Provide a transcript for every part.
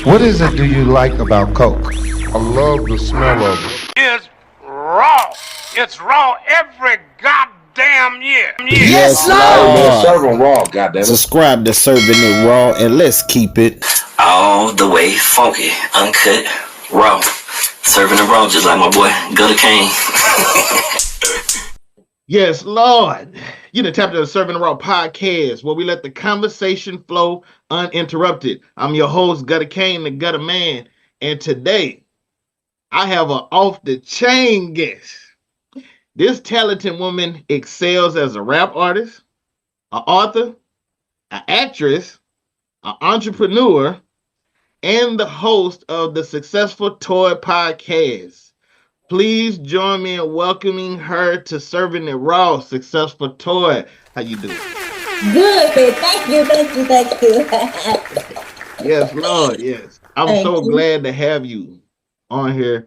What is it do you like about Coke? I love the smell of it. It's raw. It's raw every goddamn year. Yes, Lord. Serving raw, goddamn it. Subscribe to Serving It Raw and let's keep it all the way funky, uncut, raw. Serving it raw just like my boy Gutter Kane. Yes, Lord. You done tapped into the Serving It Raw podcast, where we let the conversation flow uninterrupted. I'm your host, Gutter Kane, the Gutter Man, and today I have an off-the-chain guest. This talented woman excels as a rap artist, an author, an actress, an entrepreneur, and the host of the Successful Toy podcast. Please join me in welcoming her to Serving It Raw, Successful Toy. How you doing? Good. Thank you. Yes, Lord, yes. I'm so glad to have you on here.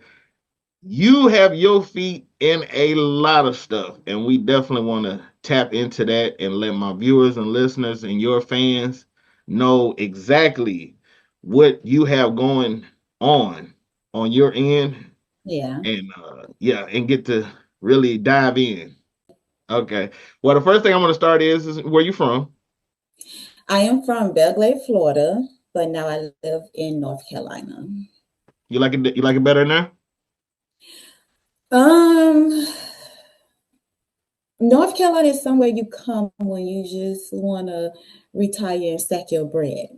You have your feet in a lot of stuff, and we definitely want to tap into that and let my viewers and listeners and your fans know exactly what you have going on your end. Yeah. And get to really dive in. Okay. Well, the first thing I'm going to start is where you from? I am from Belgrade, Florida, but now I live in North Carolina. You like it? You like it better now? North Carolina is somewhere you come when you just want to retire and stack your bread.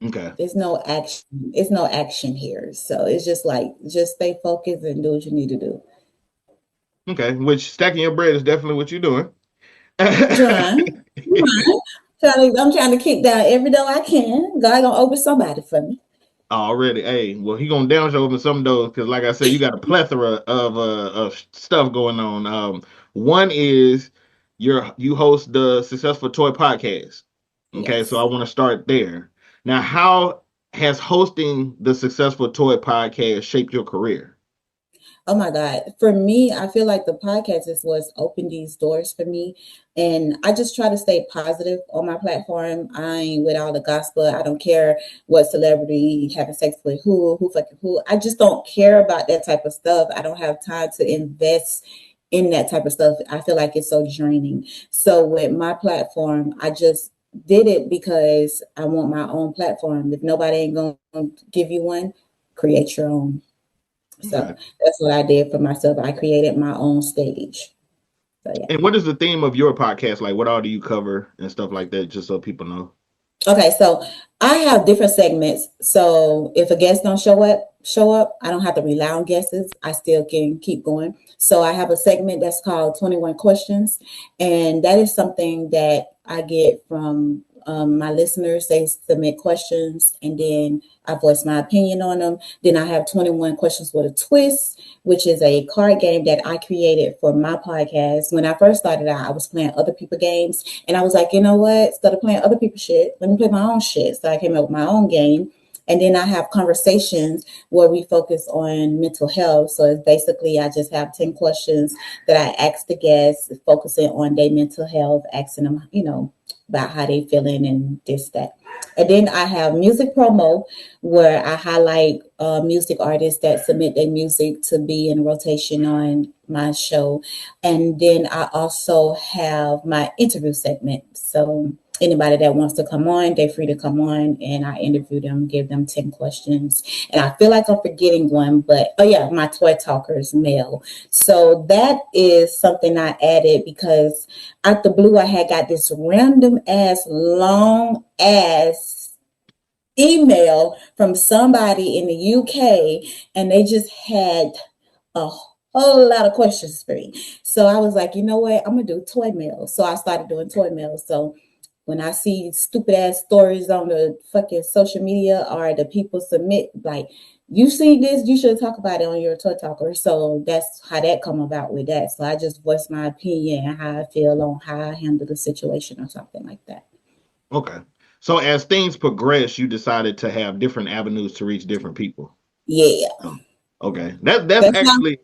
Okay. There's no action. It's no action here. So it's just like, just stay focused and do what you need to do. Okay. Which stacking your bread is definitely what you're doing. I'm trying to kick down every door I can. God gonna open somebody for me. Already. Hey, well, he gonna down open some doors because, like I said, you got a plethora of stuff going on. One is you host the Successful Toy podcast. Okay, yes. So I want to start there. Now, how has hosting the Successful Toy podcast shaped your career? Oh my God. For me, I feel like the podcast is what's opened these doors for me. And I just try to stay positive on my platform. I ain't with all the gospel. I don't care what celebrity having sex with who fucking who. I just don't care about that type of stuff. I don't have time to invest in that type of stuff. I feel like it's so draining. So with my platform, I just did it because I want my own platform. If nobody ain't gonna give you one, create your own. So that's what I did for myself. I created my own stage. So, yeah. And what is the theme of your podcast? Like, what all do you cover and stuff like that, just so people know? Okay, so I have different segments. So if a guest don't show up, I don't have to rely on guesses. I still can keep going. So I have a segment that's called 21 Questions. And that is something that I get from my listeners. They submit questions and then I voice my opinion on them. Then I have 21 Questions with a Twist, which is a card game that I created for my podcast. When I first started out, I was playing other people's games. And I was like, you know what? Instead of playing other people's shit, let me play my own shit. So I came up with my own game. And then I have conversations where we focus on mental health. So it's basically, I just have 10 questions that I ask the guests, focusing on their mental health, asking them, about how they feeling and this, that. And then I have music promo where I highlight music artists that submit their music to be in rotation on my show. And then I also have my interview segment. So anybody that wants to come on, they're free to come on and I interview them, give them 10 questions. And I feel like I'm forgetting one, but my Toy Talkers mail. So that is something I added because out the blue, I had got this random ass, long ass email from somebody in the UK, and they just had a whole lot of questions for me. So I was like, you know what? I'm going to do toy mail. So I started doing toy mail. So when I see stupid ass stories on the fucking social media or the people submit, like, you see this, you should talk about it on your Toy Talker. So that's how that come about with that. So I just voice my opinion and how I feel on how I handle the situation or something like that. Okay. So as things progress, you decided to have different avenues to reach different people. Yeah. Okay. That's actually,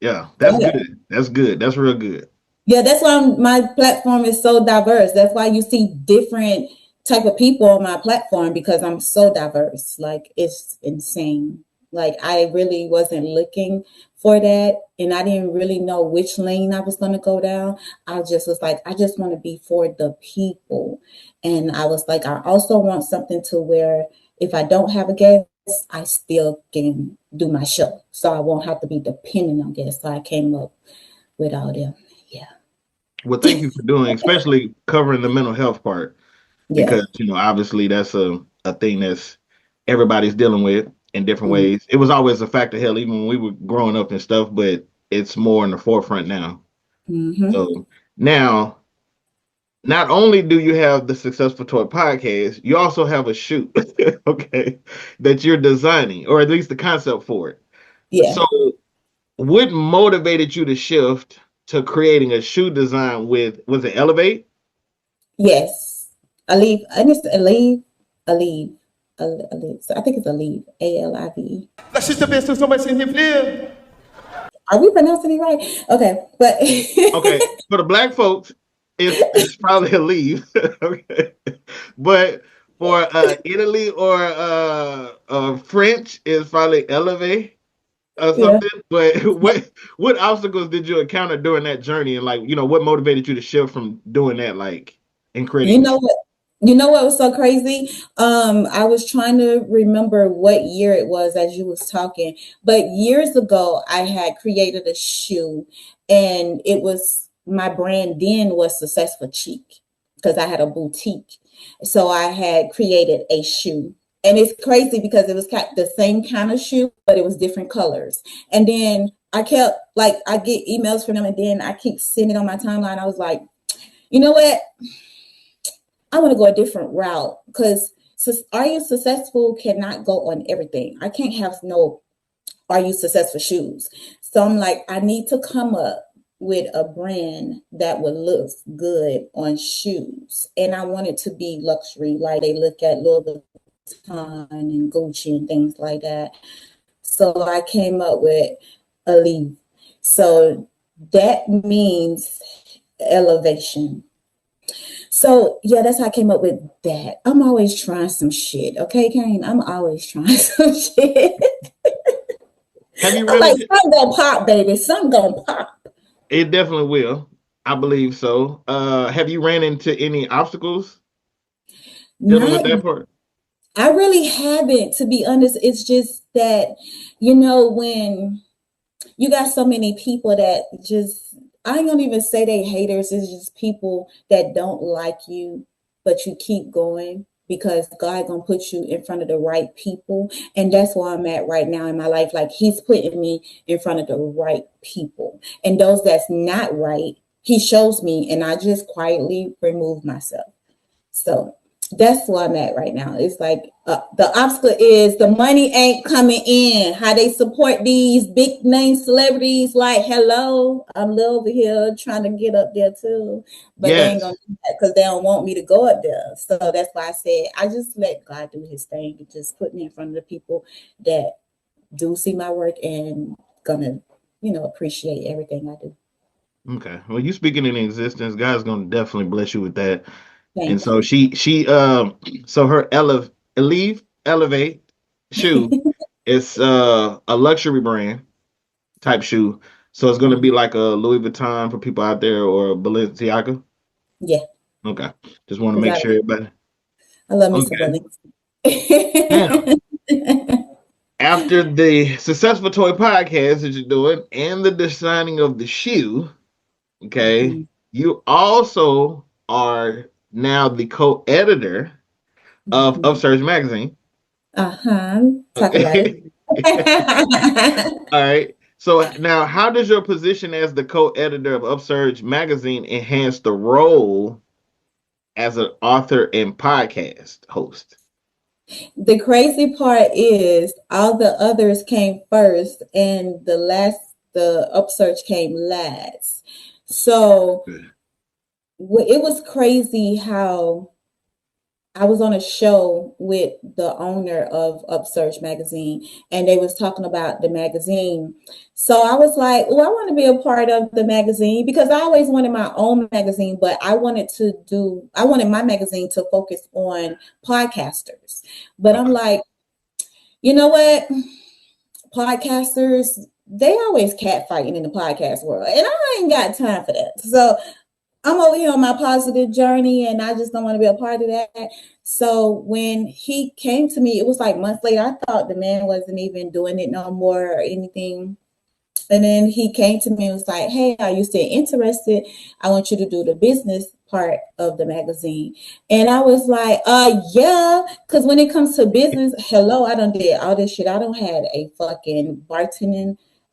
that's good. That's good. That's real good. Yeah, that's why my platform is so diverse. That's why you see different type of people on my platform because I'm so diverse. Like it's insane. Like I really wasn't looking for that, and I didn't really know which lane I was going to go down. I just was like, I just want to be for the people. And I was like, I also want something to where if I don't have a guest, I still can do my show. So I won't have to be dependent on guests. So I came up with all them. Yeah. Well, thank you for doing, especially covering the mental health part, Yeah. because obviously that's a thing that's everybody's dealing with in different Mhm. ways. It was always a factor, hell, even when we were growing up and stuff, but it's more in the forefront now. Mhm. So now, not only do you have the Successful Toy podcast, you also have a shoe, okay, that you're designing, or at least the concept for it. Yeah. So, what motivated you to shift to creating a shoe design with, was it Elevate? Yes. Aleve. And it's Aleve. Aleve. Aleve. So I think it's Aleve. Alive. Assista a pessoa só vai se refletir. Are we pronouncing it right? Okay. But Okay, for the black folks, it's probably a leave. Okay, but for Italy or French, it's probably elevate or yeah. something. But what obstacles did you encounter during that journey, and like what motivated you to shift from doing that, like and You creating the know what? You know what was so crazy? I was trying to remember what year it was as you was talking, but years ago I had created a shoe, and it was my brand then was Successful Cheek because I had a boutique. So I had created a shoe. And it's crazy because it was the same kind of shoe, but it was different colors. And then I kept like I get emails from them, and then I keep seeing it on my timeline. I was like, you know what? I want to go a different route because Are You Successful cannot go on everything. I can't have no Are You Successful shoes. So I'm like, I need to come up with a brand that would look good on shoes. And I want it to be luxury, like they look at Louis Vuitton and Gucci and things like that. So I came up with Eleve. So that means elevation. So yeah, that's how I came up with that. I'm always trying some shit. Okay, Kane? I'm always trying some shit. Have you I'm run like, into some gonna pop, baby. Some gonna pop. it? Definitely will. I believe so. Have you ran into any obstacles dealing with Not, that part? I really haven't, to be honest. It's just that, when you got so many people that just, I don't even say they haters. It's just people that don't like you, but you keep going because God gonna put you in front of the right people. And that's where I'm at right now in my life. Like he's putting me in front of the right people. And those that's not right, he shows me, and I just quietly remove myself. So that's where I'm at right now. It's like the obstacle is the money ain't coming in. How they support these big name celebrities? Like, hello, I'm over here trying to get up there too, but they ain't Yes. gonna do that because they don't want me to go up there. So that's why I said I just let God do His thing and just put me in front of the people that do see my work and gonna, appreciate everything I do. Okay. Well, you speaking in existence, God's gonna definitely bless you with that. And Thank so you. so her Elevate shoe is a luxury brand type shoe. So it's gonna be like a Louis Vuitton for people out there or Balenciaga. Yeah, Okay. Just want to because make sure everybody. I love me some Okay. Balenciaga. Now, after the Successful Toy podcast that you're doing and the designing of the shoe, okay, Mhm. you also are now the co-editor of Mhm. Upsurge Magazine. Uh-huh. Talk about Okay. it. All right. So now, how does your position as the co-editor of Upsurge Magazine enhance the role as an author and podcast host? The crazy part is all the others came first and the upsearch came last. So Good. it was crazy how I was on a show with the owner of Upsurge Magazine, and they was talking about the magazine. So I was like, "Oh, I want to be a part of the magazine," because I always wanted my own magazine, but I wanted my magazine to focus on podcasters. But I'm like, you know what? Podcasters, they always catfighting in the podcast world, and I ain't got time for that. So I'm over here on my positive journey, and I just don't want to be a part of that. So when he came to me, it was like months later. I thought the man wasn't even doing it no more or anything. And then he came to me and was like, "Hey, are you still interested? I want you to do the business part of the magazine." And I was like, yeah, because when it comes to business, hello, I done did all this shit. I don't had a fucking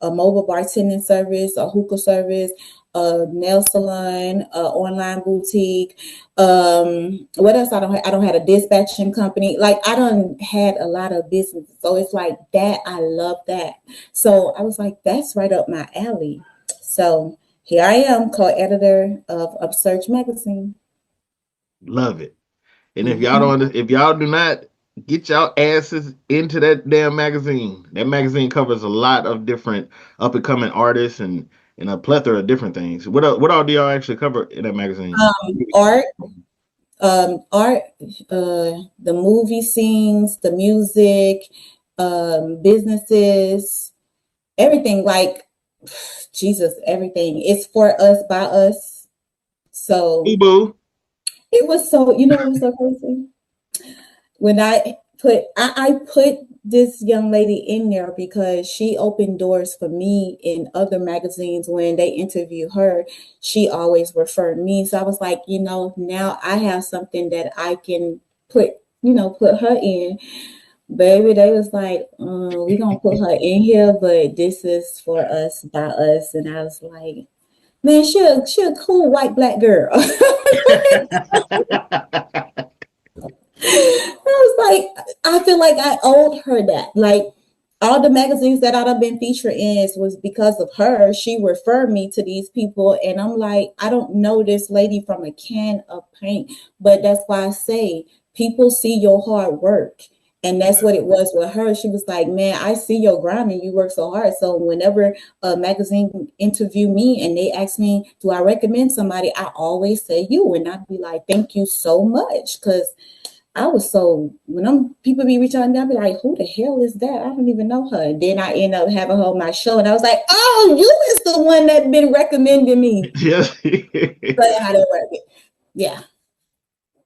a mobile bartending service, a hookah service, a nail salon, a online boutique. What else? I don't have a dispatching company. Like I don't had a lot of business. So it's like that. I love that. So I was like, that's right up my alley. So here I am, co-editor of Upsurge Magazine. Love it. And if y'all do not get y'all asses into that damn magazine, that magazine covers a lot of different up and coming artists and a plethora of different things. What all do y'all actually cover in that magazine? Art, the movie scenes, the music, businesses, everything. Like Jesus, everything. It's for us, by us. So Boo. it was so, it was so crazy. When I put this young lady in there because she opened doors for me in other magazines. When they interview her, she always referred me. So I was like, now I have something that I can put her in. Baby, they was like, we gonna put her in here, but this is for us, by us. And I was like, man, she a cool white black girl. I was like, I feel like I owed her that. Like all the magazines that I've been featured in was because of her. She referred me to these people, and I'm like, I don't know this lady from a can of paint, but that's why I say people see your hard work. And that's what it was with her. She was like, man, I see your grind and you work so hard. So whenever a magazine interview me and they ask me, do I recommend somebody? I always say you. And I'd be like, thank you so much. Because I was when people be reaching out to me, I'd be like, who the hell is that? I don't even know her. And then I end up having her on my show. And I was like, oh, you is the one that been recommending me. Yes. So how that work. Yeah.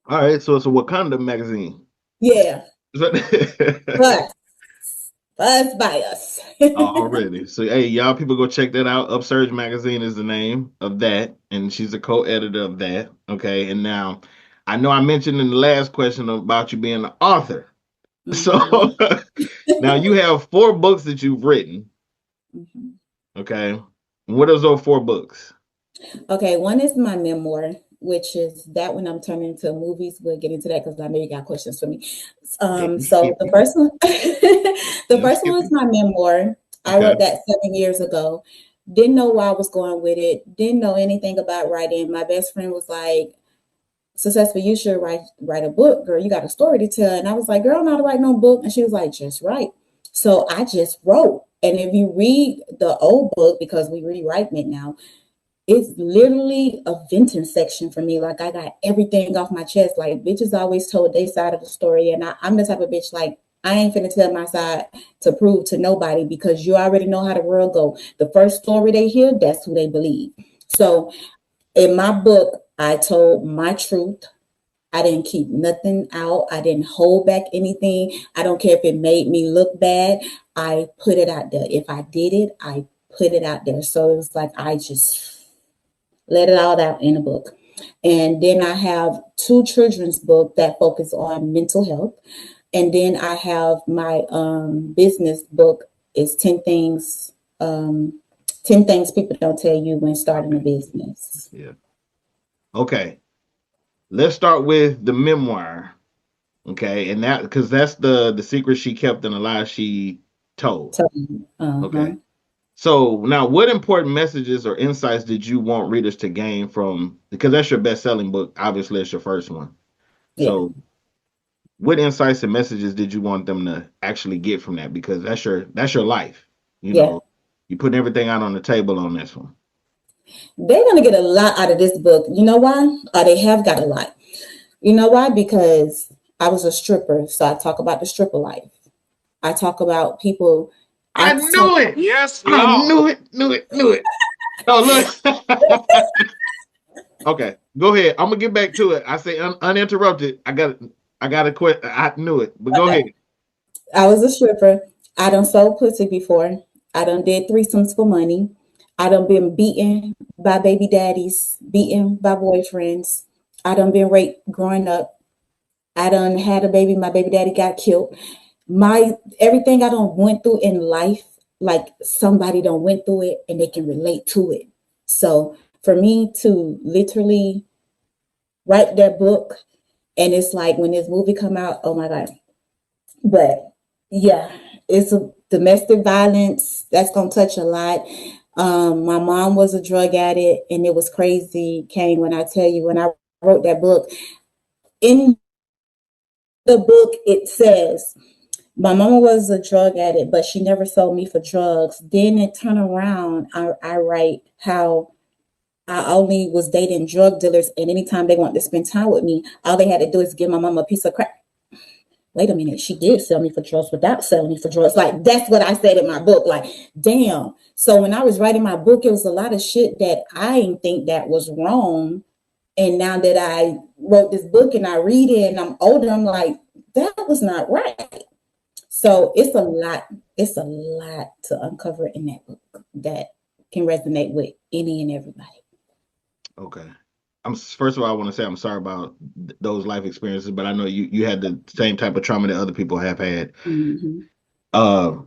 All right. So it's a Wakanda magazine. Yeah. But us by us. Already. So hey, y'all people go check that out. Upsurge Magazine is the name of that, and she's a co-editor of that. Okay. And now I know I mentioned in the last question about you being an author. Mm-hmm. So now you have 4 books that you've written. Mm-hmm. Okay. What are those 4 books? Okay, one is my memoir, which is that when I'm turning into movies. We'll get into that because I know you got questions for me. So the first one, first one was my memoir. I wrote that 7 years ago. Didn't know where I was going with it. Didn't know anything about writing. My best friend was like, "Successful, you should write a book, girl. You got a story to tell." And I was like, "Girl, I'm not writing no book." And she was like, "Just write." So I just wrote. And if you read the old book, because we rewriting it now, it's literally a venting section for me. Like I got everything off my chest. Like bitches always told their side of the story. And I'm the type of bitch, like, I ain't finna tell my side to prove to nobody because you already know how the world go. The first story they hear, that's who they believe. So in my book, I told my truth. I didn't keep nothing out. I didn't hold back anything. I don't care if it made me look bad. I put it out there. If I did it, I put it out there. So it was like I just let it all out in a book. And then I have 2 children's books that focus on mental health. And then I have my business book is 10 things people don't tell you when starting a business. Yeah. Okay. Let's start with the memoir. Okay. And that, because that's the secret she kept and the lie she told. Okay. So now what important messages or insights did you want readers to gain from, because that's your best-selling book. Obviously, it's your first one. Yeah. So what insights and messages did you want them to actually get from that? Because that's your life. You Yeah. know, you put everything out on the table on this one. They're going to get a lot out of this book. You know why? Or they have got a lot. You know why? Because I was a stripper, so I talk about the stripper life. I talk about people. I knew it. Yes, I Lord. knew it. Oh, look. Okay, go ahead. I'm gonna get back to it. I say uninterrupted. I got a quit. I knew it, but go ahead. I was a stripper. I done sold pussy before. I done did threesomes for money. I done been beaten by baby daddies, beaten by boyfriends. I done been raped growing up. I done had a baby. My baby daddy got killed. Everything I done went through in life, like somebody done went through it and they can relate to it. So for me to literally write that book, and it's like when this movie come out, oh my God. But yeah, it's a domestic violence that's gonna touch a lot. My mom was a drug addict, and it was crazy, Kane, when I tell you, when I wrote that book, in the book it says my mama was a drug addict, but she never sold me for drugs. Then it turned around, I write how I only was dating drug dealers, and anytime they wanted to spend time with me, all they had to do is give my mama a piece of crack. Wait a minute, she did sell me for drugs without selling me for drugs. Like, that's what I said in my book. Like, damn. So when I was writing my book, it was a lot of shit that I didn't think that was wrong. And now that I wrote this book and I read it and I'm older, I'm like, that was not right. So it's a lot to uncover in that book that can resonate with any and everybody. Okay. First of all, I want to say I'm sorry about those life experiences, but I know you had the same type of trauma that other people have had. Mm-hmm.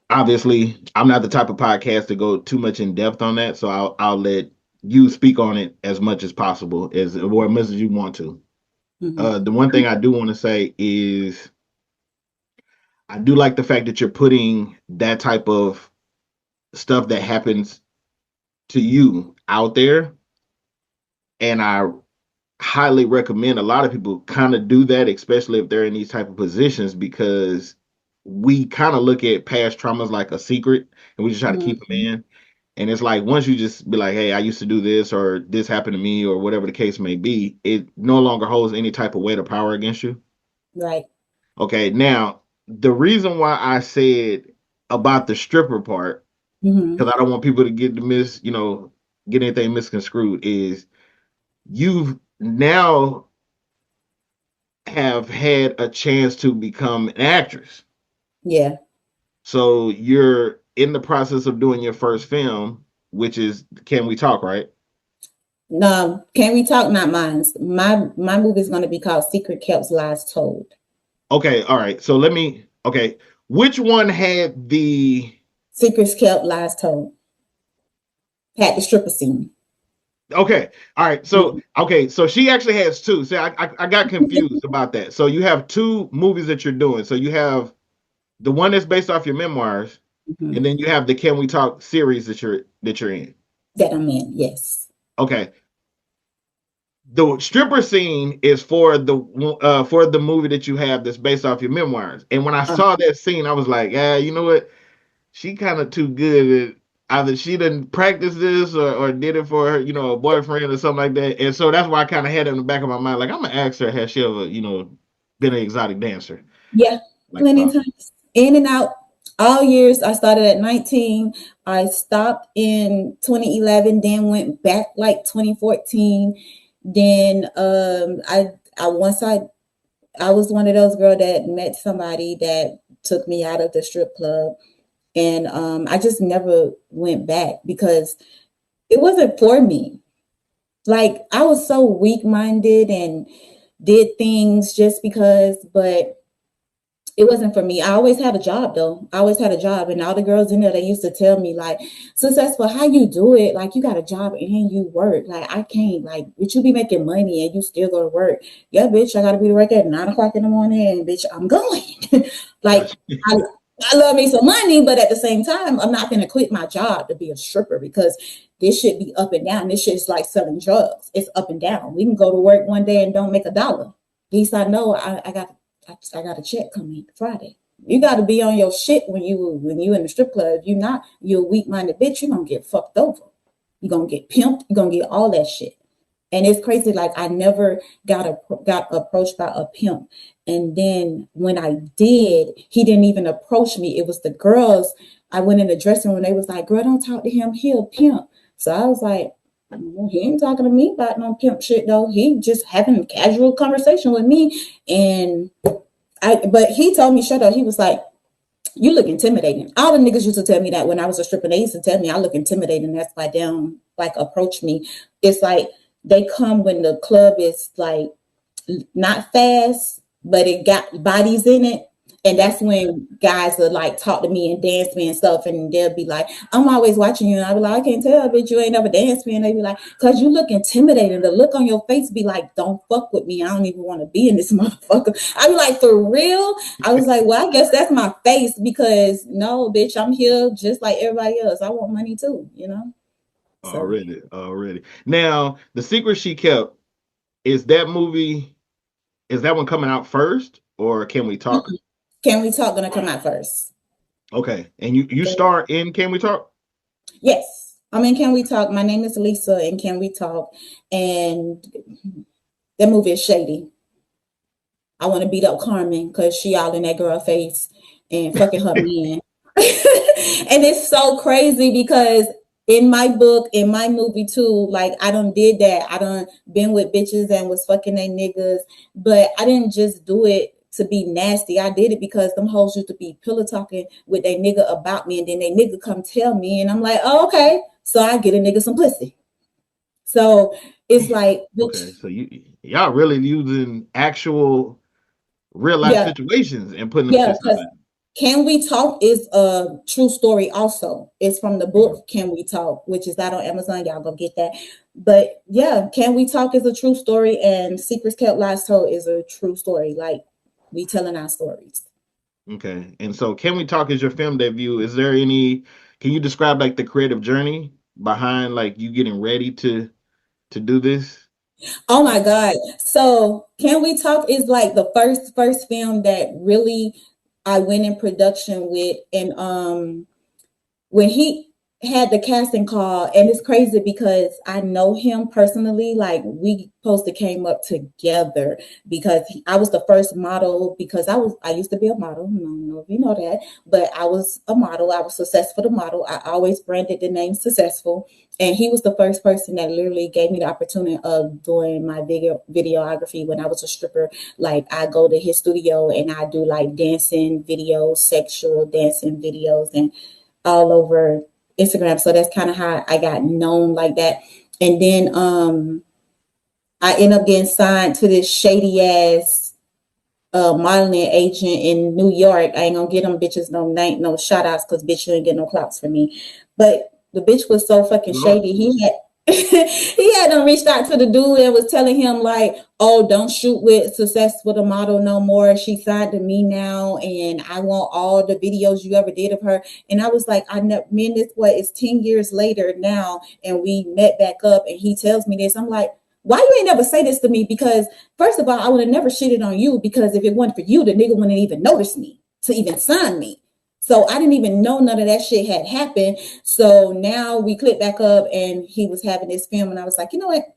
Obviously, I'm not the type of podcast to go too much in depth on that, so I'll let you speak on it as much as possible, or as much as you want to. Mm-hmm. The one thing I do want to say is I do like the fact that you're putting that type of stuff that happens to you out there, and I highly recommend a lot of people kind of do that, especially if they're in these type of positions, because we kind of look at past traumas like a secret and we just try to keep them in. And it's like, once you just be like, hey, I used to do this, or this happened to me, or whatever the case may be, it no longer holds any type of weight or power against you. Right. Okay. Now, the reason why I said about the stripper part, because I don't want people to get get anything misconstrued, is you've now have had a chance to become an actress. Yeah. So you're in the process of doing your first film, which is Can We Talk, right? No, Can We Talk? Not mine. My movie is going to be called Secret Kept, Lies Told. Okay, all right. So which one had the Secrets Kept, Lies Told? Had the stripper scene. Okay, all right. So so she actually has two. So I got confused about that. So you have two movies that you're doing. So you have the one that's based off your memoirs, and then you have the Can We Talk series that you're in. That I'm in, yes. Okay. The stripper scene is for the movie that you have that's based off your memoirs. And when I saw that scene, I was like, yeah, you know what? She kind of too good at either she didn't practice this or did it for her, a boyfriend or something like that. And so that's why I kind of had it in the back of my mind, like, I'm gonna ask her, has she ever, been an exotic dancer? Yeah, Like, plenty of times. In and out. All years. I started at 19. I stopped in 2011, then went back like 2014. Then I was one of those girls that met somebody that took me out of the strip club, and I just never went back because it wasn't for me. Like, I was so weak-minded and did things just because, but it wasn't for me. I always had a job though. I always had a job, and all the girls in there, they used to tell me like, Successful, how you do it? Like, you got a job and you work. Like, I can't. Like, bitch, you be making money and you still go to work. Yeah, bitch, I gotta be to work at 9:00 in the morning, and bitch, I'm going. Like, I love me some money, but at the same time, I'm not gonna quit my job to be a stripper because this should be up and down. This shit is like selling drugs. It's up and down. We can go to work one day and don't make $1. At least I know I got I got a check coming Friday. You got to be on your shit when you in the strip club. If you're not, you're a weak-minded bitch. You're going to get fucked over. You're going to get pimped. You're going to get all that shit. And it's crazy. Like, I never got approached by a pimp. And then when I did, he didn't even approach me. It was the girls. I went in the dressing room. They was like, girl, don't talk to him. He a pimp. So I was like, well, he ain't talking to me about no pimp shit, though. He just having a casual conversation with me. But he told me, shut up. He was like, you look intimidating. All the niggas used to tell me that when I was a stripper. They used to tell me I look intimidating. That's why they don't like approach me. It's like they come when the club is like not fast, but it got bodies in it. And that's when guys will like talk to me and dance me and stuff. And they'll be like, I'm always watching you. And I'll be like, I can't tell, bitch, you ain't never danced me. And they be like, cause you look intimidating. The look on your face be like, don't fuck with me. I don't even want to be in this motherfucker. I be like, for real? I was like, well, I guess that's my face, because no, bitch, I'm here just like everybody else. I want money too, you know? So. Already. Now, The Secret She Kept, is that one coming out first, or Can We Talk? Mm-hmm. Can We Talk gonna come out first. Okay. And you star in Can We Talk? Yes. I'm in Can We Talk. My name is Lisa in Can We Talk. And that movie is shady. I want to beat up Carmen because she all in that girl face and fucking her man. And it's so crazy because in my book, in my movie too, like I done did that. I done been with bitches and was fucking they niggas, but I didn't just do it to be nasty. I did it because them hoes used to be pillow talking with they nigga about me, and then they nigga come tell me, and I'm like, oh, okay. So I get a nigga some pussy. So it's like, okay, so y'all really using actual real life situations and putting them shit in. Can We Talk is a true story also. It's from the book Can We Talk, which is out on Amazon. Y'all go get that. But yeah, Can We Talk is a true story, and Secrets Kept Lies Told is a true story. Like, we telling our stories. Okay. And so Can We Talk is your film debut. Is there can you describe like the creative journey behind like you getting ready to do this? Oh my God. So Can We Talk is like the first film that really I went in production with. And when he had the casting call, and it's crazy because I know him personally, like we supposed to came up together because I was the first model, because I used to be a model. I don't know if you know that, but I was a model. I was Successful the model. I always branded the name Successful. And he was the first person that literally gave me the opportunity of doing my videography when I was a stripper. Like I go to his studio and I do like dancing videos, sexual dancing videos, and all over Instagram. So that's kind of how I got known like that. And then I end up getting signed to this shady ass modeling agent in New York. I ain't gonna get them bitches no shout outs, because bitch, you ain't get no clouts for me. But the bitch was so fucking shady. He had them reached out to the dude and was telling him like, oh, don't shoot with Successful the model no more. She signed to me now, and I want all the videos you ever did of her. And I was like, me and this boy is 10 years later now, and we met back up, and he tells me this. I'm like, why you ain't never say this to me? Because first of all, I would have never shitted on you, because if it wasn't for you, the nigga wouldn't even notice me to even sign me. So I didn't even know none of that shit had happened. So now we click back up, and he was having this film, and I was like, you know what?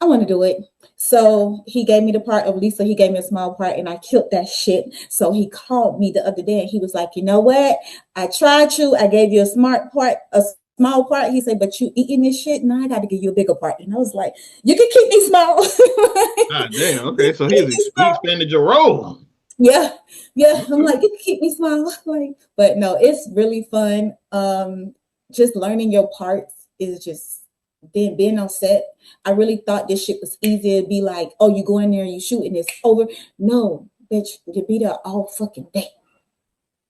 I want to do it. So he gave me the part of Lisa. He gave me a small part, and I killed that shit. So he called me the other day, and he was like, you know what? I tried you. I gave you a small part. He said, but you eating this shit? Now I got to give you a bigger part. And I was like, you can keep me small. Ah, damn. Okay. So he expanded your role. Yeah. I'm like, you can keep me small. Like, but no, it's really fun. Just learning your parts is just being on set. I really thought this shit was easy to be like, oh, you go in there and you shoot and it's over. No, bitch, you be there all fucking day.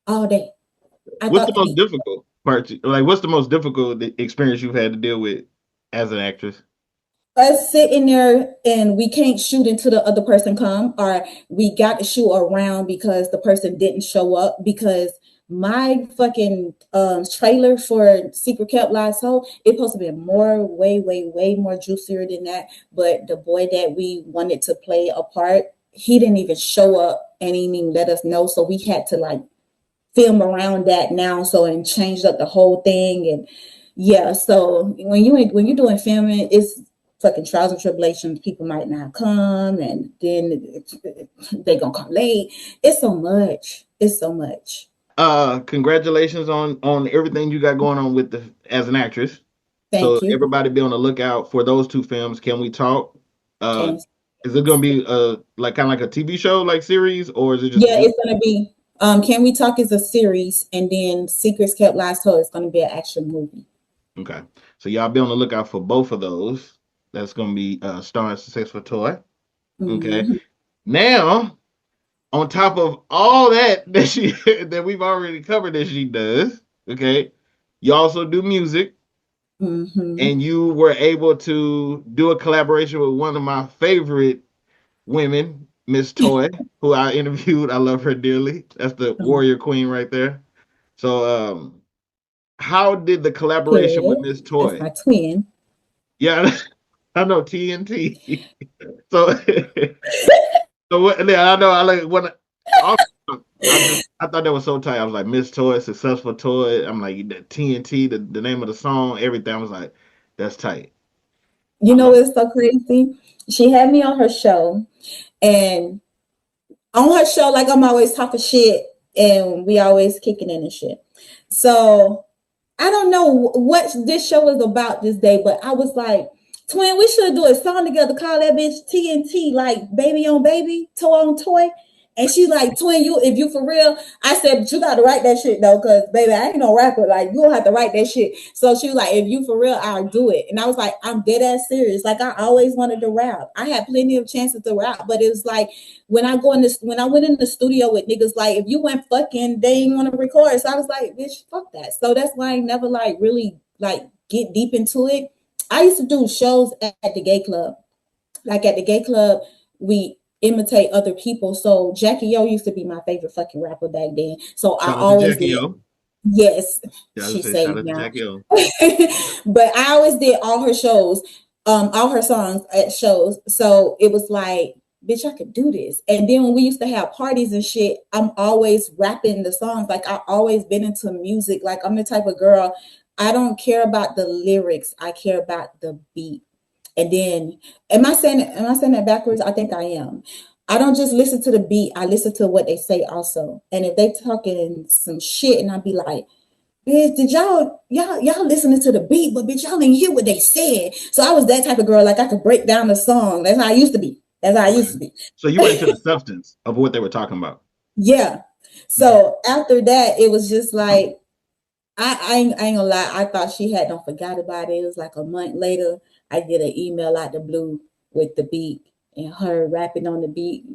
All day. What's the most difficult part? Like, what's the most difficult experience you've had to deal with as an actress? Us sitting there and we can't shoot until the other person come, or we got to shoot around because the person didn't show up, because my fucking trailer for Secret Kept Lies Told, it's supposed to be way more juicier than that. But the boy that we wanted to play a part, he didn't even show up and he didn't even let us know. So we had to like film around that now, so and changed up the whole thing. And yeah, so when you're doing filming, it's fucking trials and tribulations. People might not come, and then they gonna come late. It's so much. It's so much. Congratulations on everything you got going on with as an actress. Thank you. Everybody be on the lookout for those 2 films. Can We Talk? Okay. Is it gonna be like kind of like a TV show, like series, or is it just? Yeah, it's gonna be. Can We Talk is a series, and then Secrets Kept Lies Told is gonna be an action movie. Okay, so y'all be on the lookout for both of those. That's gonna be starring Successful Toy. Okay, now on top of all that she that we've already covered that she does, okay, you also do music. And you were able to do a collaboration with one of my favorite women, Miss Toy, who I interviewed. I love her dearly. That's the warrior queen right there. So how did the collaboration with Miss Toy? That's my twin. Yeah, I know T.N.T. So what? Yeah, I know. I like when I thought that was so tight. I was like, Miss Toy, Successful Toy. I'm like, the T.N.T, the name of the song, everything. I was like, that's tight. You know what's so crazy? She had me on her show, and on her show, like I'm always talking shit, and we always kicking in and shit. So I don't know what this show is about this day, but I was like, twin, we should do a song together, call that bitch T.N.T, like baby on baby, toy on toy. And she's like, twin, if you for real, I said, but you got to write that shit though, because baby, I ain't no rapper. Like, you don't have to write that shit. So she was like, if you for real, I'll do it. And I was like, I'm dead ass serious. Like, I always wanted to rap. I had plenty of chances to rap, but it was like when I went in the studio with niggas, like, if you went fucking, they ain't want to record. So I was like, bitch, fuck that. So that's why I never like really like get deep into it. I used to do shows at the gay club. Like at the gay club, we imitate other people. So Jackie O used to be my favorite fucking rapper back then. So Shout I always Jackie did. O. Yes, She said now. Jackie O. But I always did all her shows, all her songs at shows. So it was like, bitch, I could do this. And then when we used to have parties and shit, I'm always rapping the songs. Like I always been into music. Like I'm the type of girl, I don't care about the lyrics. I care about the beat. And then, am I saying that backwards? I think I am. I don't just listen to the beat. I listen to what they say also. And if they talking some shit, and I be like, bitch, did y'all listening to the beat, but bitch, y'all didn't hear what they said. So I was that type of girl. Like I could break down the song. That's how I used to be. So you went into the substance of what they were talking about. Yeah. So after that, it was just like, I ain't gonna lie. I thought she had don't forgot about it. It was like a month later, I get an email out the blue with the beat and her rapping on the beat,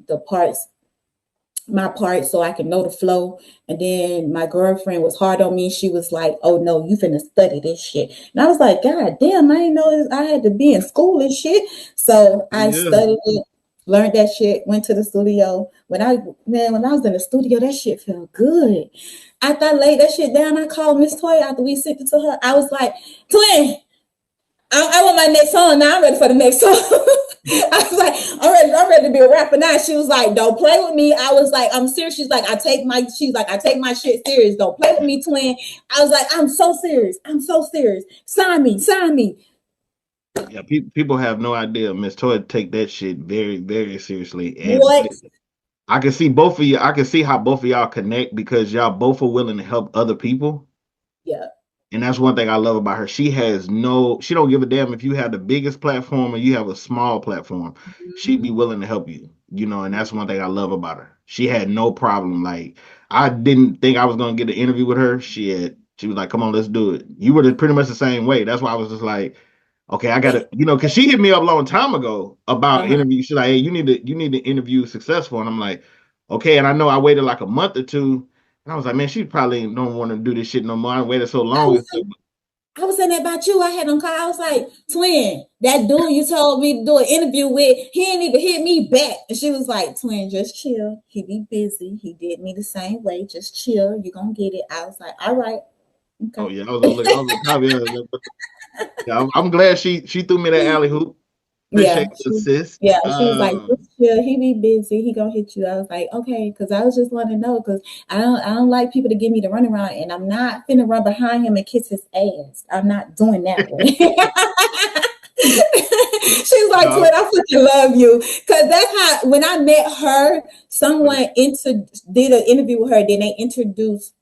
my part, so I can know the flow. And then my girlfriend was hard on me. She was like, oh no, you finna study this shit. And I was like, God damn, I didn't know I had to be in school and shit. So I studied it, learned that shit, went to the studio. When I was in the studio, that shit felt good. After I laid that shit down, I called Miss Toy after we sent it to her. I was like, twin, I want my next song. Now I'm ready for the next song. I was like, I'm ready to be a rapper now. She was like, don't play with me. I was like, I'm serious. She's like, I take my shit serious. Don't play with me, twin. I was like, I'm so serious. Sign me. Yeah, people have no idea. Miss Toy take that shit very, very seriously. And what? I can see both of you. I can see how both of y'all connect because y'all both are willing to help other people. Yeah. And that's one thing I love about her. She don't give a damn if you have the biggest platform or you have a small platform. Mm-hmm. She'd be willing to help you, and that's one thing I love about her. She had no problem. Like, I didn't think I was going to get an interview with her. She was like, come on, let's do it. You were pretty much the same way. That's why I was just like, okay, I got to, because she hit me up a long time ago about interviews. She's like, hey, you need to interview Successful. And I'm like, okay. And I know I waited like a month or two. And I was like, man, she probably don't want to do this shit no more. I waited so long. I was saying that about you. I had them call. I was like, twin, that dude you told me to do an interview with, he ain't even hit me back. And she was like, twin, just chill. He be busy. He did me the same way. Just chill. You gonna get it. I was like, all right. Okay. Oh yeah, I was I'm glad she threw me that alley hoop. Appreciate the she, assist. yeah, she was like, just chill, he be busy, he gonna hit you. I was like, okay, because I was just want to know, because I don't like people to give me the runaround, and I'm not finna run behind him and kiss his ass. I'm not doing that way. She's like, No. Twin, I fucking love you. Because that's how, when I met her, someone did an interview with her, then they introduced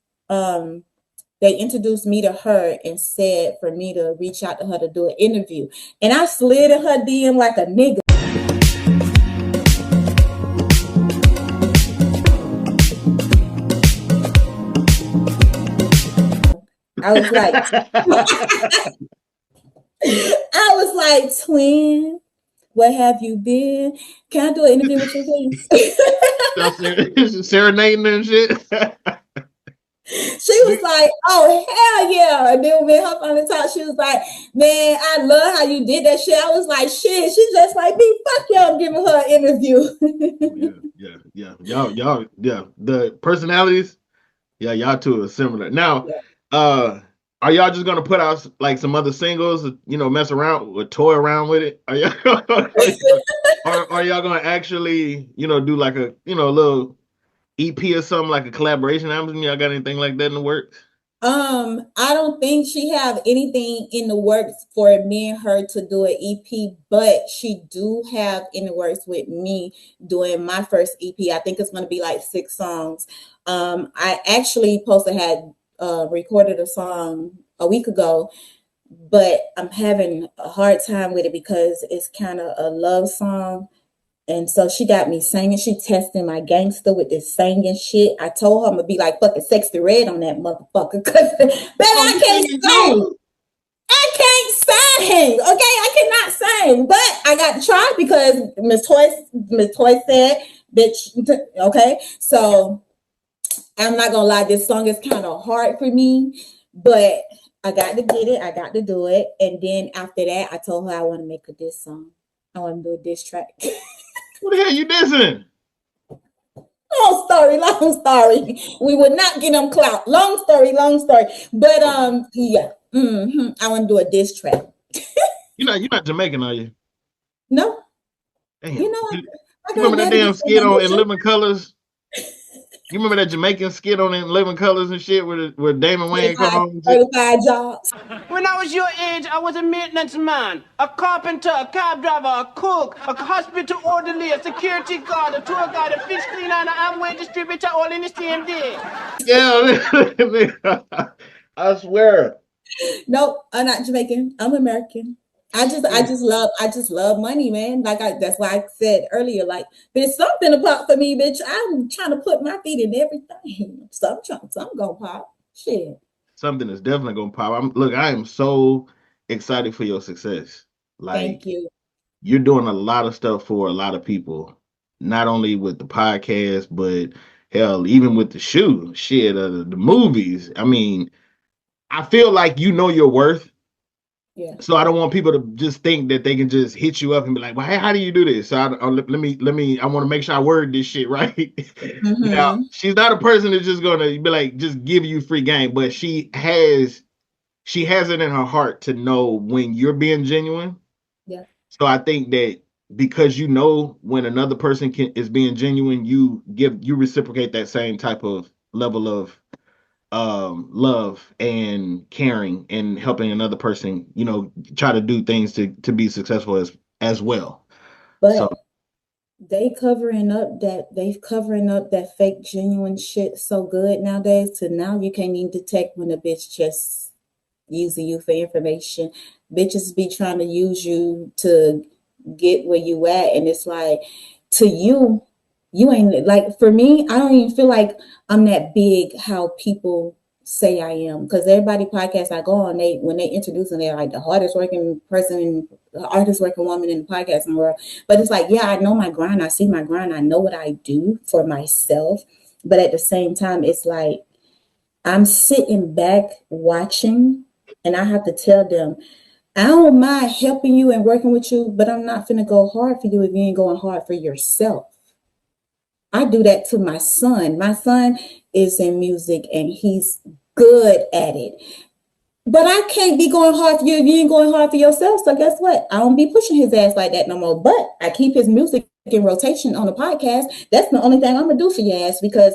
me to her and said for me to reach out to her to do an interview. And I slid in her DM like a nigga. I was like, twin, where have you been? Can I do an interview with you, please? Serenading and shit. She was like, oh, hell yeah. And then when her on the top, she was like, man, I love how you did that shit. I was like, shit, she's just like me. Fuck y'all, I'm giving her an interview. yeah. Y'all, the personalities, y'all two are similar. Now, are y'all just gonna put out like some other singles, mess around or toy around with it? Are y'all gonna actually, do like a little EP or something, like a collaboration album? Y'all got anything like that in the works? I don't think she have anything in the works for me and her to do an EP, but she do have in the works with me doing my first EP. I think it's going to be like 6 songs. I actually had recorded a song a week ago, but I'm having a hard time with it because it's kind of a love song. And so she got me singing. She testing my gangster with this singing shit. I told her I'm gonna be like fucking Sexy Red on that motherfucker. Cause baby, I can't sing. I can't sing. Okay, I cannot sing. But I got to try because Miss Toy said, bitch. Okay, so I'm not gonna lie. This song is kind of hard for me, but I got to get it. I got to do it. And then after that, I told her I want to make a diss song. I want to do a diss track. What the hell you dissing? Long story. We would not get them clout. Long story. But yeah. I want to do a diss track. You're not Jamaican, are you? No. Damn. You know, you remember that damn skit on In Living Colors? You remember that Jamaican skit on In Living Colors and shit where Damon Wayne come home? 35 jobs. When I was your age, I was a maintenance man, a carpenter, a cab driver, a cook, a hospital orderly, a security guard, a tour guide, a fish cleaner, and an Amway distributor all in the same day. Yeah, I swear. Nope, I'm not Jamaican. I'm American. I just love money, man. That's why I said earlier, like, there's something to pop for me, bitch. I'm trying to put my feet in everything. Something gonna pop. Shit. Something is definitely gonna pop. I am so excited for your success. Like, thank you. You're doing a lot of stuff for a lot of people, not only with the podcast, but hell, even with the shoe, the movies. I mean, I feel like you know your worth. Yeah. So I don't want people to just think that they can just hit you up and be like, well, hey, how do you do this? So I want to make sure I word this shit right. Mm-hmm. Now, she's not a person that's just going to be like, just give you free game, but she has it in her heart to know when you're being genuine. Yeah. So I think that because you know when another person is being genuine, you reciprocate that same type of level of love and caring and helping another person, try to do things to be successful as well. But they covering up that fake genuine shit so good nowadays to now you can't even detect when a bitch just using you for information. Bitches be trying to use you to get where you at, and it's like, to you ain't, like, for me, I don't even feel like I'm that big how people say I am, because everybody podcast I go on, when they introduce them, they're like the hardest working person, the hardest working woman in the podcasting world. But it's like, yeah, I know my grind, I see my grind, I know what I do for myself, but at the same time, it's like I'm sitting back watching, and I have to tell them, I don't mind helping you and working with you, but I'm not finna go hard for you if you ain't going hard for yourself. I do that to my son. My son is in music and he's good at it. But I can't be going hard for you if you ain't going hard for yourself. So guess what? I don't be pushing his ass like that no more. But I keep his music in rotation on the podcast. That's the only thing I'm gonna do for your ass, because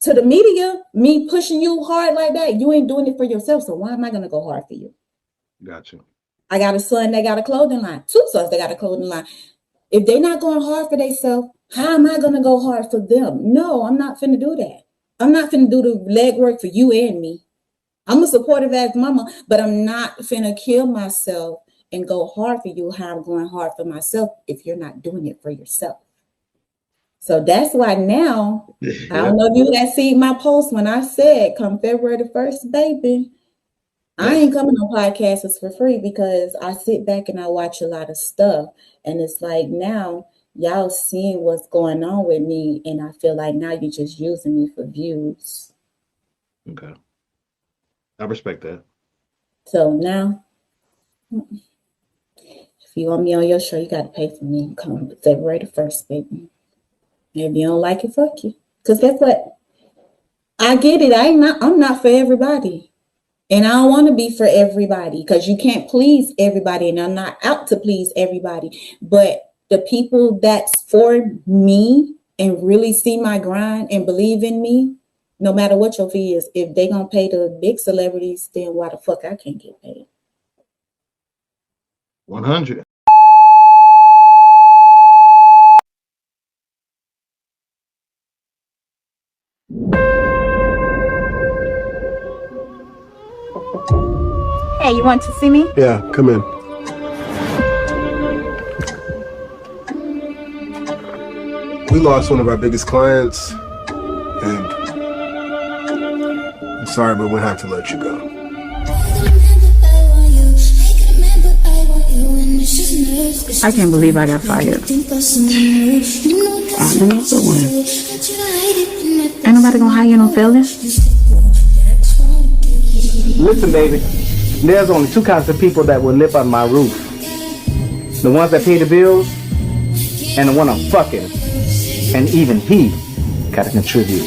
to the media, me pushing you hard like that, you ain't doing it for yourself. So why am I gonna go hard for you? Gotcha. I got a son that got a clothing line, 2 sons that got a clothing line. If they're not going hard for themselves, how am I gonna go hard for them? No, I'm not finna do that. I'm not finna do the legwork for you and me. I'm a supportive ass mama, but I'm not finna kill myself and go hard for you how I'm going hard for myself if you're not doing it for yourself. So that's why now, I don't know if you guys see my post when I said come February the 1st, baby, I ain't coming on podcasts for free, because I sit back and I watch a lot of stuff. And it's like now y'all seeing what's going on with me, and I feel like now you're just using me for views. Okay. I respect that. So now, if you want me on your show, you got to pay for me. Come February the 1st, baby. If you don't like it, fuck you. Because guess what? I get it. I'm not for everybody. And I don't want to be for everybody, because you can't please everybody. And I'm not out to please everybody. But the people that's for me and really see my grind and believe in me, no matter what your fee is, if they going to pay the big celebrities, then why the fuck I can't get paid? 100. Hey, you want to see me? Yeah, come in. We lost one of our biggest clients, and I'm sorry, but we'll have to let you go. I can't believe I got fired. I'm another one. Ain't nobody gonna hire you no failure? Listen, baby, there's only 2 kinds of people that will live on my roof. The ones that pay the bills, and the one I'm fucking. And even he gotta contribute.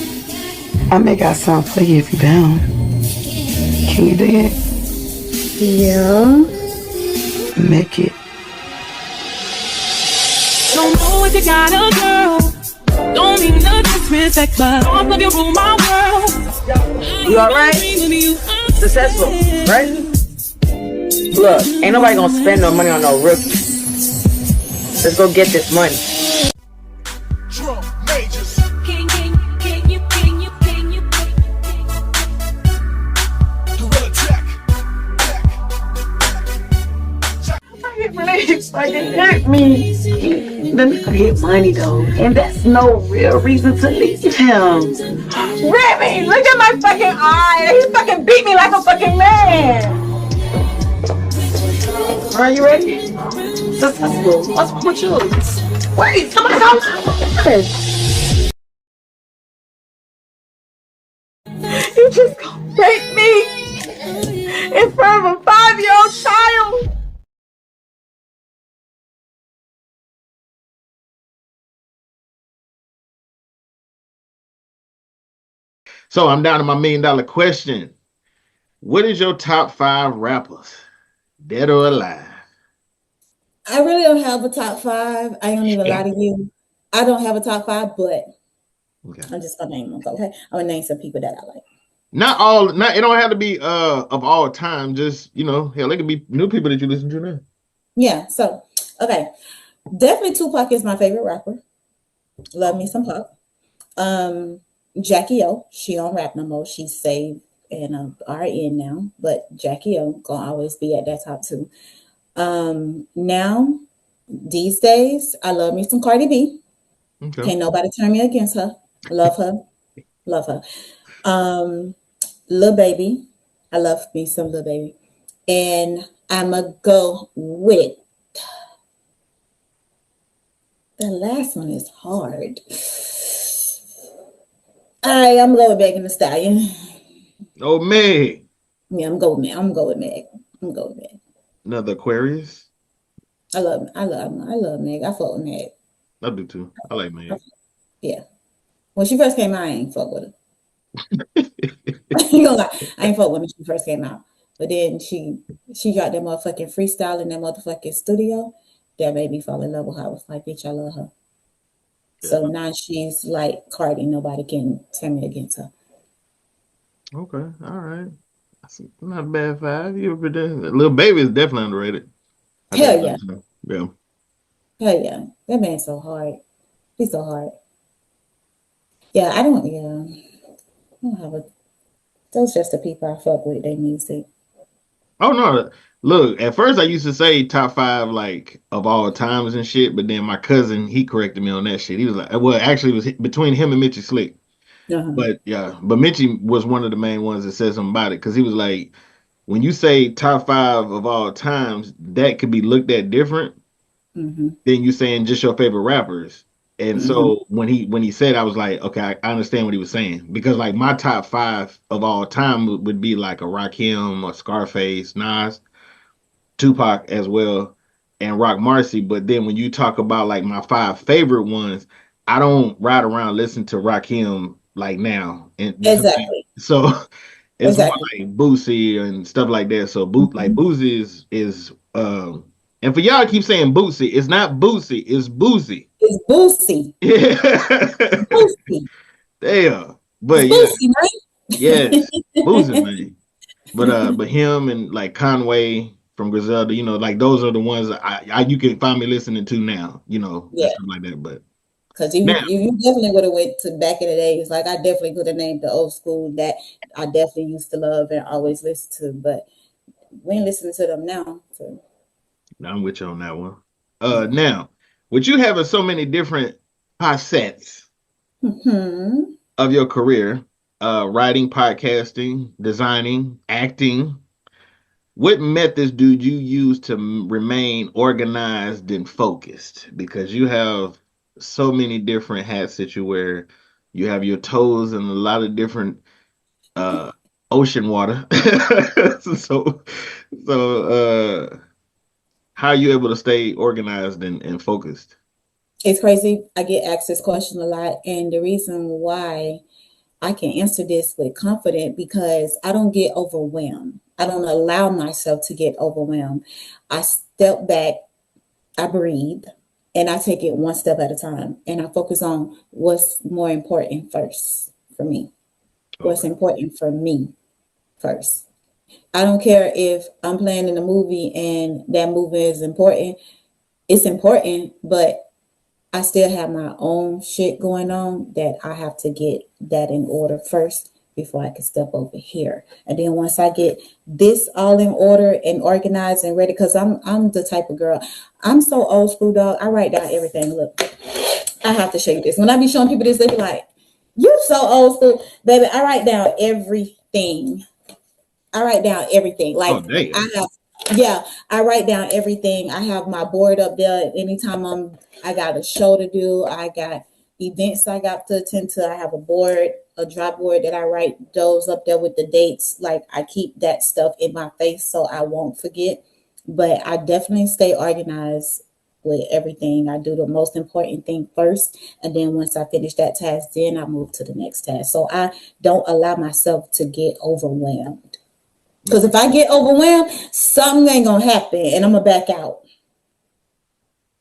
I may got something for you if you down. Can you dig it? Yeah. Make it. Don't know if you got a girl. Don't mean no disrespect, but all of you rule my world. You alright? Successful, right? Look, ain't nobody gonna spend no money on no rookie. Let's go get this money. Fucking hurt me. The nigga get money though, and that's no real reason to leave him. Remy, look at my fucking eye. He fucking beat me like a fucking man. Are you ready? Successful. What's wrong with you? Wait, somebody come. You just gonna rape me in front of a 5-year-old child? So I'm down to my $1 million question. What is your top 5 rappers, dead or alive? I really don't have a top 5. I don't even lie to you. I don't have a top 5, but I'm just gonna name them. Okay, I'm gonna name some people that I like. Not it don't have to be of all time. Just hell, it could be new people that you listen to now. Yeah. So okay, definitely Tupac is my favorite rapper. Love me some Pac. Jackie O, she don't rap no more. She's saved and RN now, but Jackie O gonna always be at that top 2. Now these days, I love me some Cardi B. Okay. Can't nobody turn me against her. Love her. Love her. Lil Baby. I love me some Lil Baby. And I'ma go with the last one is hard. All right, I'm going with Megan Thee Stallion. Oh, Meg. Yeah, I'm going with Meg. Another Aquarius. I love Meg. I fuck with Meg. I do too. I like Meg. Yeah. When she first came out, I ain't fuck with her. You know, like, I ain't fuck with when she first came out. But then she got that motherfucking freestyle in that motherfucking studio. That made me fall in love with her. I was like, bitch, I love her. So now she's like Cardi. Nobody can tell me against her. Okay, all right. That's not a bad 5. You ever been there? Lil Baby is definitely underrated. Hell yeah. Yeah. Hell yeah. That man's so hard. He's so hard. Yeah, I don't have a. Those just the people I fuck with. Their music. Oh no! Look, at first I used to say top 5 like of all times and shit, but then my cousin he corrected me on that shit. He was like, well, actually, it was between him and Mitchie Slick. But yeah, but Mitchie was one of the main ones that said something about it because he was like, when you say top 5 of all times, that could be looked at different than you saying just your favorite rappers. And so when he said, I was like, okay, I understand what he was saying because like my top 5 of all time would be like a Rakim, a Scarface, Nas, Tupac as well, and Rock Marcy. But then when you talk about like my 5 favorite ones, I don't ride around listen to Rakim like now. And Exactly. so it's more like Boosie and stuff like that. So like Boosie is and for y'all keep saying Boosie, it's not Boosie, it's Boosie. It's Boosie. Yeah. Boosie. Damn. But it's Boosie, man. Yes, Boosie, man. But him and like Conway from Griselda, you know, like those are the ones I you can find me listening to now, you know, and stuff like that. But because you definitely would have went to back in the days. Like I definitely could have named the old school that I definitely used to love and always listen to, but we ain't listening to them now. So I'm with you on that one. Now, with you having so many different facets of your career, writing, podcasting, designing, acting, what methods do you use to remain organized and focused? Because you have so many different hats that you wear. You have your toes in a lot of different ocean water. so how are you able to stay organized and focused? It's crazy. I get asked this question a lot, and the reason why I can answer this with confidence because I don't get overwhelmed. I don't allow myself to get overwhelmed. I step back, I breathe, and I take it one step at a time. And I focus on what's more important first for me. What's important for me first. I don't care if I'm playing in a movie and that movie is important. It's important, but I still have my own shit going on that I have to get that in order first before I can step over here. And then once I get this all in order and organized and ready, because I'm the type of girl, I'm so old school, dog. I write down everything. Look, I have to show you this. When I be showing people this, they be like, you so old school. Baby, I write down everything. Like I write down everything. I have my board up there. Anytime I got a show to do, I got events I got to attend to. I have a board, a dry board that I write those up there with the dates. Like I keep that stuff in my face so I won't forget. But I definitely stay organized with everything. I do the most important thing first. And then once I finish that task, then I move to the next task. So I don't allow myself to get overwhelmed. Because if I get overwhelmed, something ain't gonna happen and I'm gonna back out.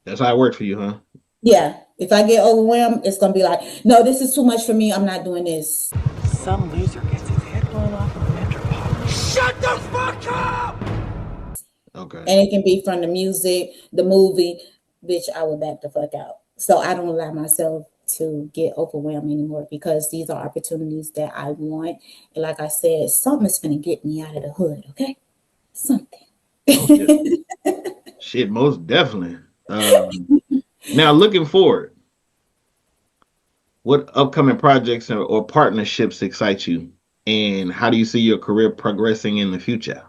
That's how it worked for you, huh? Yeah. If I get overwhelmed, it's gonna be like, no, this is too much for me. I'm not doing this. Some loser gets his head blown off in the Metropole. Shut the fuck up! Okay. And it can be from the music, the movie, bitch, I will back the fuck out. So I don't allow myself to get overwhelmed anymore because these are opportunities that I want. And like I said, something is going to get me out of the hood, okay? Something. Shit, most definitely. Now, looking forward, what upcoming projects or partnerships excite you? And how do you see your career progressing in the future?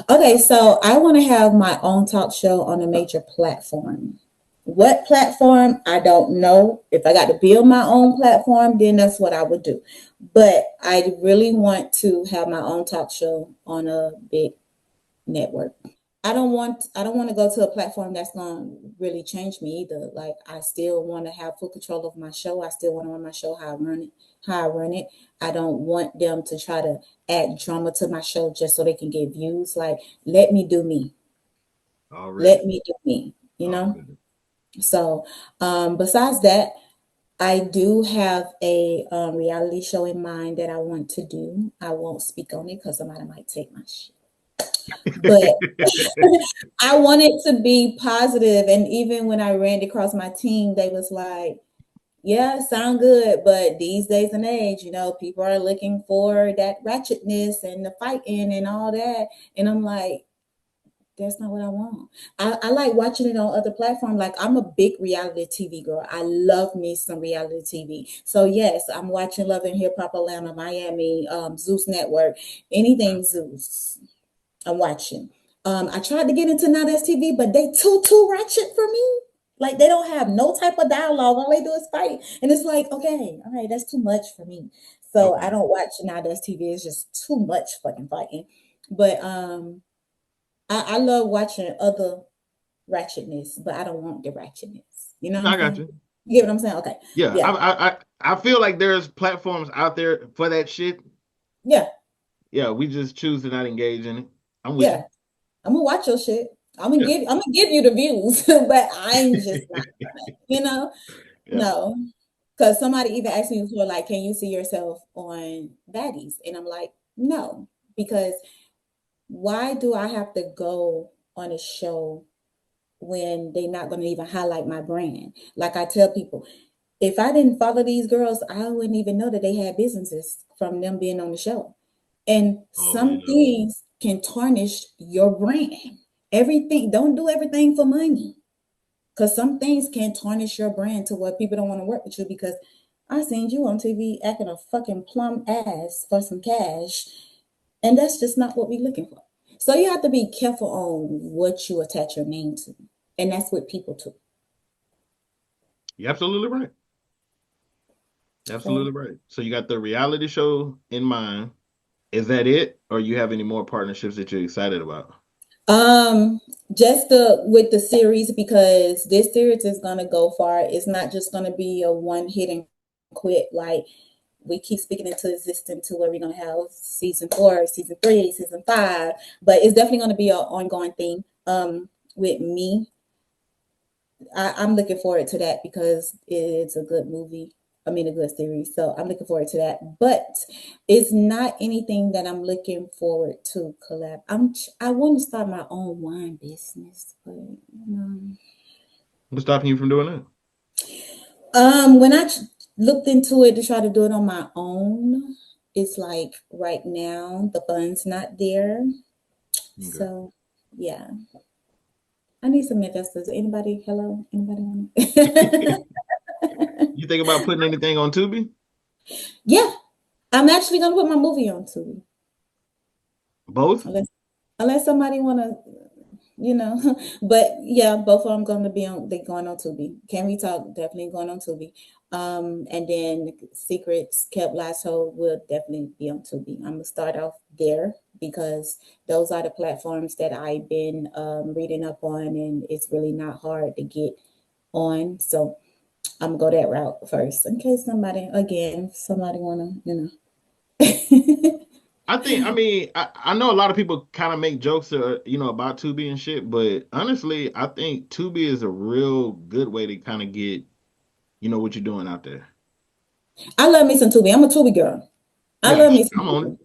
Okay, so I want to have my own talk show on a major platform. What platform? I don't know. If I got to build my own platform, then that's what I would do. But I really want to have my own talk show on a big network. I don't want to go to a platform that's going to really change me either. Like I still want to have full control of my show. I still want to run my show how I run it. how I run it. I don't want them to try to add drama to my show just so they can get views. Like, let me do me. Let me do me, you know? So, besides that, I do have a reality show in mind that I want to do. I won't speak on it because somebody might take my shit. But I want it to be positive. And even when I ran across my team, they was like, yeah, sound good, but these days and age, you know, people are looking for that ratchetness and the fighting and all that. And I'm like, that's not what I want. I like watching it on other platforms. Like, I'm a big reality TV girl. I love me some reality TV. So yes, I'm watching Love and Hip Hop Atlanta, Miami, Zeus Network, anything Zeus. I'm watching. I tried to get into Now That's TV, but they too ratchet for me. Like, they don't have no type of dialogue. All they do is fight. And it's like, okay, all right, that's too much for me. So I don't watch Now That's TV. It's just too much fucking fighting. But I love watching other ratchetness, but I don't want the ratchetness. You know what I'm saying? You. You get what I'm saying? Okay. Yeah. I feel like there's platforms out there for that shit. Yeah. Yeah, we just choose to not engage in it. I'm with you. I'm gonna watch your shit. I'm gonna give you the views, but I'm just not gonna, you know? Yeah. No. Because somebody even asked me before, like, can you see yourself on Baddies? And I'm like, no, because why do I have to go on a show when they're not going to even highlight my brand? Like, I tell people, if I didn't follow these girls, I wouldn't even know that they had businesses from them being on the show. And some things can tarnish your brand. Everything, don't do everything for money. Because some things can tarnish your brand to where people don't want to work with you because I seen you on TV acting a fucking plum ass for some cash. And that's just not what we're looking for. So you have to be careful on what you attach your name to. And that's with people too. You're absolutely right. Absolutely right. So you got the reality show in mind. Is that it? Or you have any more partnerships that you're excited about? Just with the series, because this series is gonna go far. It's not just gonna be a one hit and quit. Like, we keep speaking into existence to where we're gonna have season 4, season 3, season 5, but it's definitely gonna be an ongoing thing. With me, I'm looking forward to that because it's a good movie. I mean, a good series. So I'm looking forward to that. But it's not anything that I'm looking forward to collab. I want to start my own wine business, but what's stopping you from doing that? When I looked into it to try to do it on my own, it's like right now the funds not there. Okay. So yeah. I need some investors. Anybody? Hello? Anybody want it? You think about putting anything on Tubi? Yeah. I'm actually going to put my movie on Tubi. Both? Unless somebody want to, you know. But yeah, both of them going to be on, they going on Tubi. Can We Talk? Definitely going on Tubi. And then Secrets Kept Last Hold will definitely be on Tubi. I'm going to start off there because those are the platforms that I've been reading up on, and it's really not hard to get on. So I'm going to go that route first in case somebody want to, you know. I know a lot of people kind of make jokes, about Tubi and shit, but honestly, I think Tubi is a real good way to kind of get, what you're doing out there. I love me some Tubi. I'm a Tubi girl. I love me some Tubi. I'm on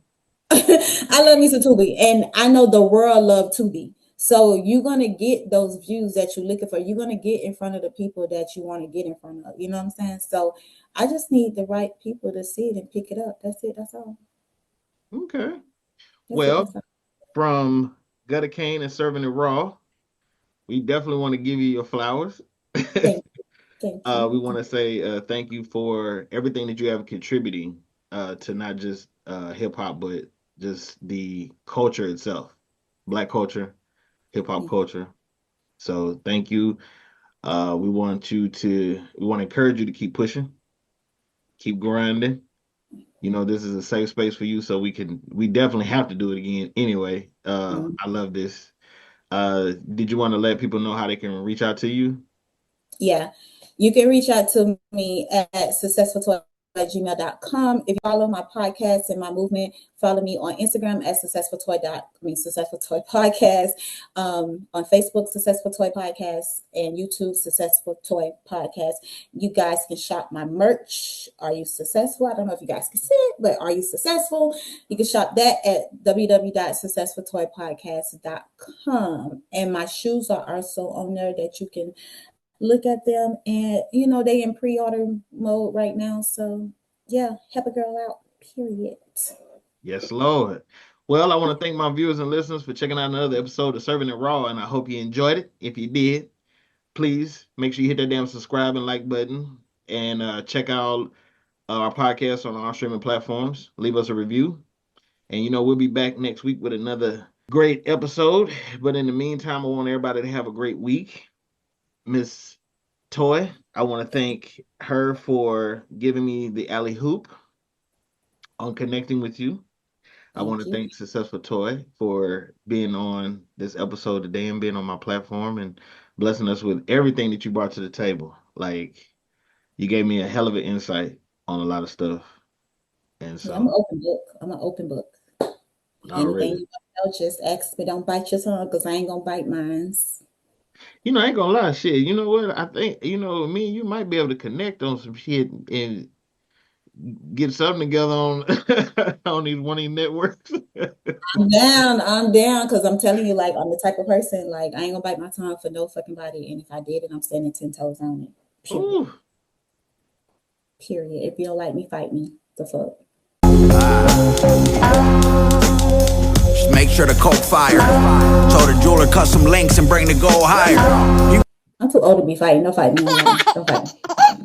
it. I love me some Tubi, and I know the world love Tubi. So you're going to get those views that you're looking for. You're going to get in front of the people that you want to get in front of. You know what I'm saying? So I just need the right people to see it and pick it up. That's it. That's all. Okay. Well, from Gutter Kane and Serving It Raw, we definitely want to give you your flowers. Thank you. We want to say thank you for everything that you have contributing to not just hip hop, but just the culture itself, Black culture, hip hop culture. So thank you. We want to encourage you to keep pushing, keep grinding. This is a safe space for you, so we definitely have to do it again anyway. I love this. Did you want to let people know how they can reach out to you? Yeah, you can reach out to me at Successful 12 gmail.com. If you follow my podcast and my movement, follow me on Instagram at Successful Toy Podcast, on Facebook, Successful Toy Podcast, and YouTube, Successful Toy Podcast. You guys can shop my merch. Are you successful? I don't know if you guys can see it, but are you successful? You can shop that at www.successfultoypodcast.com. And my shoes are also on there that you can look at them, and they in pre-order mode right now. So yeah, help a girl out, period. Yes, Lord. Well, I want to thank my viewers and listeners for checking out another episode of Serving It Raw, and I hope you enjoyed it. If you did, please make sure you hit that damn subscribe and like button, and check out our podcast on our streaming platforms. Leave us a review, and we'll be back next week with another great episode. But in the meantime, I want everybody to have a great week. Miss Toy, I want to thank her for giving me the alley hoop on connecting with you. I want to thank Successful Toy for being on this episode today and being on my platform and blessing us with everything that you brought to the table. Like, you gave me a hell of an insight on a lot of stuff. And so I'm an open book. Already. Anything you want to know, just ask me. Don't bite your tongue, because I ain't gonna bite mine. I ain't gonna lie, shit. You know what? I think, me and you might be able to connect on some shit and get something together on on one of these networks. I'm down, because I'm telling you, like, I'm the type of person, like, I ain't gonna bite my tongue for no fucking body. And if I did it, I'm standing 10 toes on it. Period. Period. If you don't like me, fight me. The fuck. Just make sure the coke fire. Told the jeweler cut some links and bring the gold higher. I'm too old to be fighting. Don't fight me. Don't fight me.